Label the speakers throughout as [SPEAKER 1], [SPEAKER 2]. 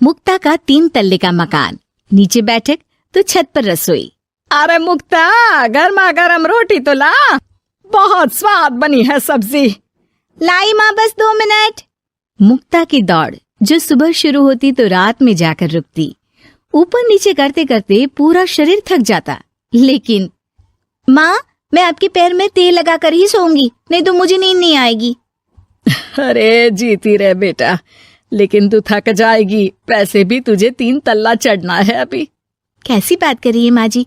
[SPEAKER 1] मुक्ता का 3 तल्ले का मकान, नीचे बैठक तो छत पर रसोई।
[SPEAKER 2] अरे मुक्ता, गर्मा गर्म रोटी तो ला, बहुत स्वाद बनी है सब्जी।
[SPEAKER 1] लाई माँ, बस 2 मिनट। मुक्ता की दौड़ जो सुबह शुरू होती तो रात में जाकर रुकती। ऊपर नीचे करते करते पूरा शरीर थक जाता, लेकिन माँ मैं आपके पैर में तेल लगा कर ही सोऊंगी, नहीं तो मुझे नींद नहीं आएगी।
[SPEAKER 2] अरे जीती रहे बेटा, लेकिन तू थक जाएगी, वैसे भी तुझे 3 तल्ला चढ़ना है अभी।
[SPEAKER 1] कैसी बात कर रही है माँ जी,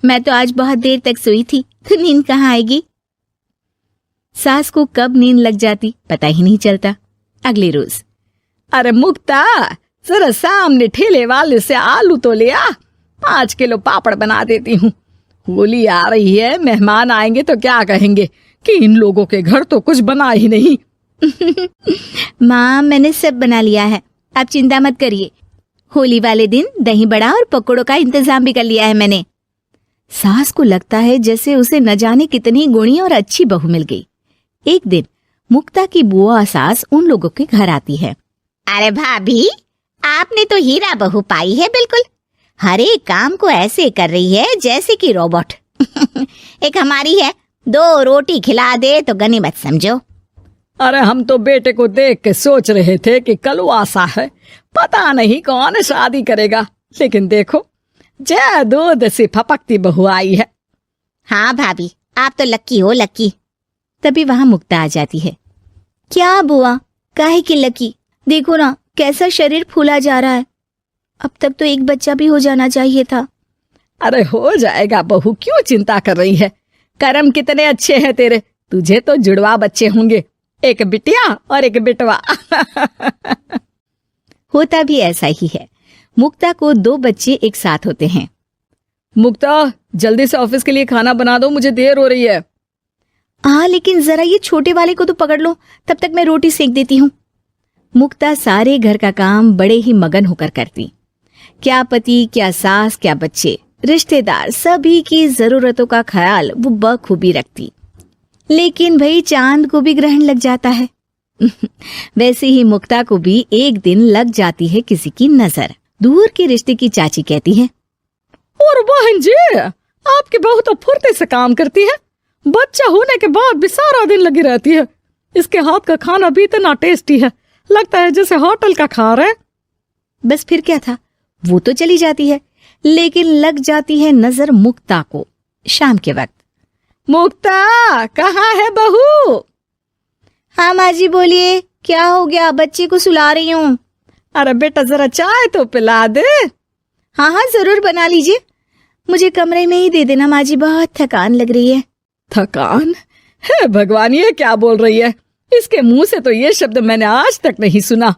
[SPEAKER 1] मैं तो आज बहुत देर तक सोई थी, तो नींद कहाँ आएगी। सास को कब नींद लग जाती पता ही नहीं चलता। अगले रोज,
[SPEAKER 2] अरे मुक्ता, जरा सामने ठेले वाले से आलू तो ले आ, 5 किलो पापड़ बना देती हूँ। होली आ रही है, मेहमान आएंगे तो क्या कहेंगे कि इन लोगों के घर तो कुछ बना ही नहीं।
[SPEAKER 1] माँ मैंने सब बना लिया है, आप चिंता मत करिए। होली वाले दिन दही बड़ा और पकौड़ों का इंतजाम भी कर लिया है मैंने। सास को लगता है जैसे उसे न जाने कितनी गुणी और अच्छी बहू मिल गई। एक दिन मुक्ता की बुआ सास उन लोगों के घर आती है।
[SPEAKER 3] अरे भाभी, आपने तो हीरा बहू पाई है बिल्कुल। हर एक काम को ऐसे कर रही है जैसे कि रोबोट। एक हमारी है, 2 रोटी खिला दे तो गनीमत समझो।
[SPEAKER 2] अरे हम तो बेटे को देख के सोच रहे थे कि कलवासा है, पता नहीं कौन शादी करेगा, लेकिन देखो जय दूध से फपकती बहू आई है।
[SPEAKER 3] हाँ भाभी, आप तो लक्की हो, लक्की।
[SPEAKER 1] तभी वहां मुक्ता आ जाती है। क्या बुआ, काहे की लकी, देखो ना कैसा शरीर फूला जा रहा है। अब तक तो एक बच्चा भी हो जाना चाहिए था।
[SPEAKER 2] अरे हो जाएगा बहू, क्यों चिंता कर रही है। कर्म कितने अच्छे हैं तेरे, तुझे तो जुड़वा बच्चे होंगे, एक बिटिया और एक बिटवा।
[SPEAKER 1] होता भी ऐसा ही है। मुक्ता को 2 बच्चे एक साथ होते हैं।
[SPEAKER 2] मुक्ता, जल्दी से ऑफिस के लिए खाना बना दो, मुझे देर हो रही है।
[SPEAKER 1] हाँ लेकिन जरा ये छोटे वाले को तो पकड़ लो, तब तक मैं रोटी सेक देती हूँ। मुक्ता सारे घर का काम बड़े ही मगन होकर करती। क्या पति, क्या सास, क्या बच्चे, रिश्तेदार, सभी की जरूरतों का ख्याल वो बखूबी रखती। लेकिन भाई चांद को भी ग्रहण लग जाता है। वैसे ही मुक्ता को भी एक दिन लग जाती है किसी की नजर। दूर के रिश्ते की चाची कहती है,
[SPEAKER 2] और बहन जी, आपकी बहू तो फुर्ती से काम करती है, बच्चा होने के बाद भी सारा दिन लगी रहती है। इसके हाथ का खाना भी इतना टेस्टी है, लगता है जैसे होटल का खा रहे।
[SPEAKER 1] बस फिर क्या था, वो तो चली जाती है, लेकिन लग जाती है नजर मुक्ता को। शाम के वक्त,
[SPEAKER 2] मुक्ता कहाँ है बहू?
[SPEAKER 1] हाँ माँ जी बोलिए, क्या हो गया, बच्चे को सुला रही हूँ।
[SPEAKER 2] अरे बेटा जरा चाय तो पिला दे।
[SPEAKER 1] हाँ हाँ जरूर बना लीजिए, मुझे कमरे में ही दे देना माँ जी, बहुत थकान लग रही है।
[SPEAKER 2] थकान है भगवान, ये क्या बोल रही है, इसके मुंह से तो ये शब्द मैंने आज तक नहीं सुना।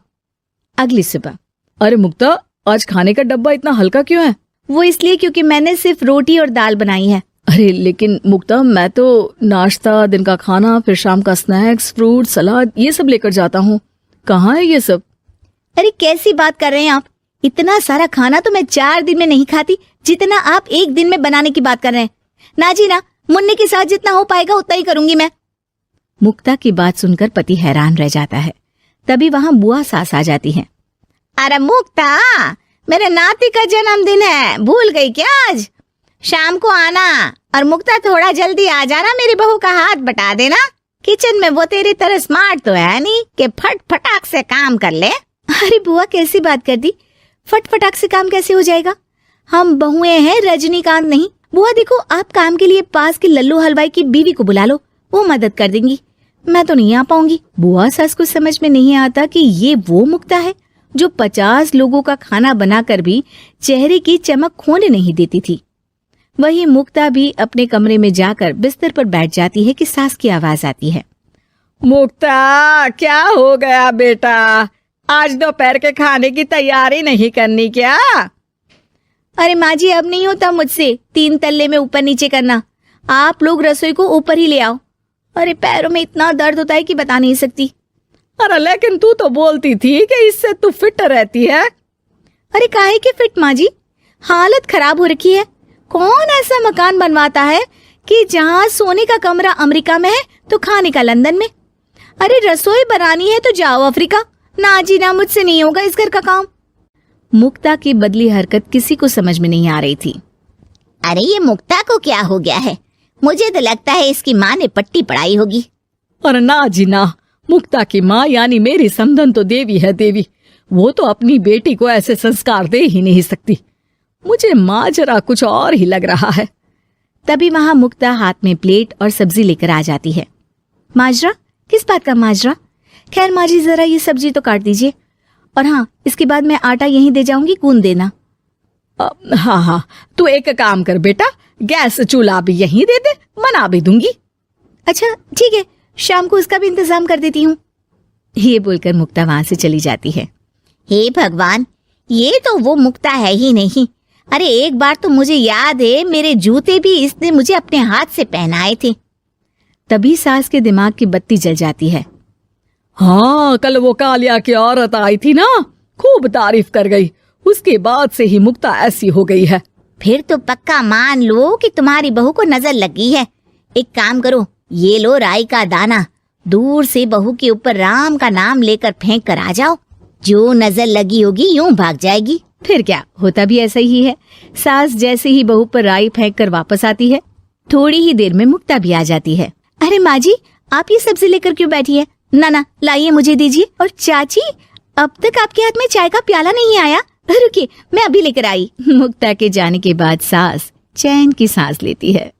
[SPEAKER 1] अगली सुबह,
[SPEAKER 2] अरे मुक्ता, आज खाने का डब्बा इतना हल्का क्यों है?
[SPEAKER 1] वो इसलिए क्योंकि मैंने सिर्फ रोटी और दाल बनाई है।
[SPEAKER 2] अरे लेकिन मुक्ता, मैं तो नाश्ता, दिन का खाना, फिर शाम का स्नैक्स, फ्रूट, सलाद, ये सब लेकर जाता हूँ। कहाँ है ये सब?
[SPEAKER 1] अरे कैसी बात कर रहे हैं आप, इतना सारा खाना तो मैं 4 दिन में नहीं खाती, जितना आप 1 दिन में बनाने की बात कर रहे हैं। ना जी ना, मुन्ने के साथ जितना हो पाएगा उतना ही करूंगी मैं। मुक्ता की बात सुनकर पति हैरान रह जाता है। तभी वहां बुआ सास आ जाती है।
[SPEAKER 3] अरे मुक्ता, मेरे नाती का जन्मदिन है, भूल गई क्या? आज शाम को आना, और मुक्ता थोड़ा जल्दी आ जाना, मेरी बहू का हाथ बटा देना। किचन में वो तेरी तरह स्मार्ट तो है नहीं कि फट फटाक से काम कर ले।
[SPEAKER 1] अरे बुआ कैसी बात कर दी, फट फटाक से काम कैसे हो जाएगा, हम बहुएं हैं, रजनीकांत नहीं। बुआ देखो, आप काम के लिए पास के लल्लू हलवाई की बीवी को बुला लो, वो मदद कर देंगी, मैं तो नहीं आ पाऊंगी। बुआ सास को समझ में नहीं आता कि ये वो मुक्ता है जो 50 लोगों का खाना बनाकर भी चेहरे की चमक खोने नहीं देती थी। वही मुक्ता भी अपने कमरे में जाकर बिस्तर पर बैठ जाती है कि सास की आवाज आती है।
[SPEAKER 2] मुक्ता, क्या हो गया बेटा, आज दोपहर के खाने की तैयारी नहीं करनी क्या?
[SPEAKER 1] अरे माँ जी, अब नहीं होता मुझसे 3 तल्ले में ऊपर नीचे करना, आप लोग रसोई को ऊपर ही ले आओ। अरे पैरों में इतना दर्द होता है कि बता नहीं सकती।
[SPEAKER 2] अरे लेकिन तू तो बोलती थी कि इससे तू फिट रहती है।
[SPEAKER 1] अरे काहे के फिट माँ जी, हालत खराब हो रखी है। कौन ऐसा मकान बनवाता है कि जहाँ सोने का कमरा अमेरिका में है तो खाने का लंदन में। अरे रसोई बनानी है तो जाओ अफ्रीका। ना जी ना, मुझसे नहीं होगा इस घर का काम। मुक्ता की बदली हरकत किसी को समझ में नहीं आ रही थी।
[SPEAKER 3] अरे ये मुक्ता को क्या हो गया है? मुझे तो लगता है इसकी माँ ने पट्टी पढ़ाई होगी।
[SPEAKER 2] और ना जी ना, मुक्ता की माँ यानी मेरी समधन तो देवी है देवी। वो तो अपनी बेटी को ऐसे संस्कार दे ही नहीं सकती। मुझे माजरा कुछ और ही लग रहा है।
[SPEAKER 1] तभी वहां मुक्ता हाथ में प्लेट और सब्जी लेकर आ जाती है। माजरा? किस बात का माजरा? खैर माँ जी, जरा ये सब्जी तो काट दीजिए, और हाँ, इसके बाद मैं आटा यहीं दे जाऊंगी, गूंद देना।
[SPEAKER 2] हाँ हाँ, तू एक काम कर बेटा, गैस चूल्हा भी यहीं दे दे, बना भी दूंगी।
[SPEAKER 1] अच्छा ठीक है, शाम को उसका भी इंतजाम कर देती हूँ। ये बोलकर मुक्ता वहां से चली जाती है।
[SPEAKER 3] हे भगवान, ये तो वो मुक्ता है ही नहीं। अरे एक बार तो मुझे याद है, मेरे जूते भी इसने मुझे अपने हाथ से पहनाए थे।
[SPEAKER 1] तभी सास के दिमाग की बत्ती जल जाती है।
[SPEAKER 2] हाँ, कल वो कालिया की औरत आई थी ना, खूब तारीफ कर गई। उसके बाद से ही मुक्ता ऐसी हो गई है।
[SPEAKER 3] फिर तो पक्का मान लो कि तुम्हारी बहू को नजर लगी है। एक काम करो, ये लो राई का दाना, दूर से बहू के ऊपर राम का नाम लेकर फेंक कर आ जाओ। जो नजर लगी होगी यूं भाग जाएगी।
[SPEAKER 1] फिर क्या, होता भी ऐसा ही है। सास जैसे ही बहू पर राई फेंक कर वापस आती है, थोड़ी ही देर में मुक्ता भी आ जाती है। अरे माँ जी, आप ये सब्जी लेकर क्यों बैठी है? ना ना, लाइए, मुझे दीजिए। और चाची, अब तक आपके हाथ में चाय का प्याला नहीं आया। रुकिए, मैं अभी लेकर आई। मुक्ता के जाने के बाद सास चैन की सांस लेती है।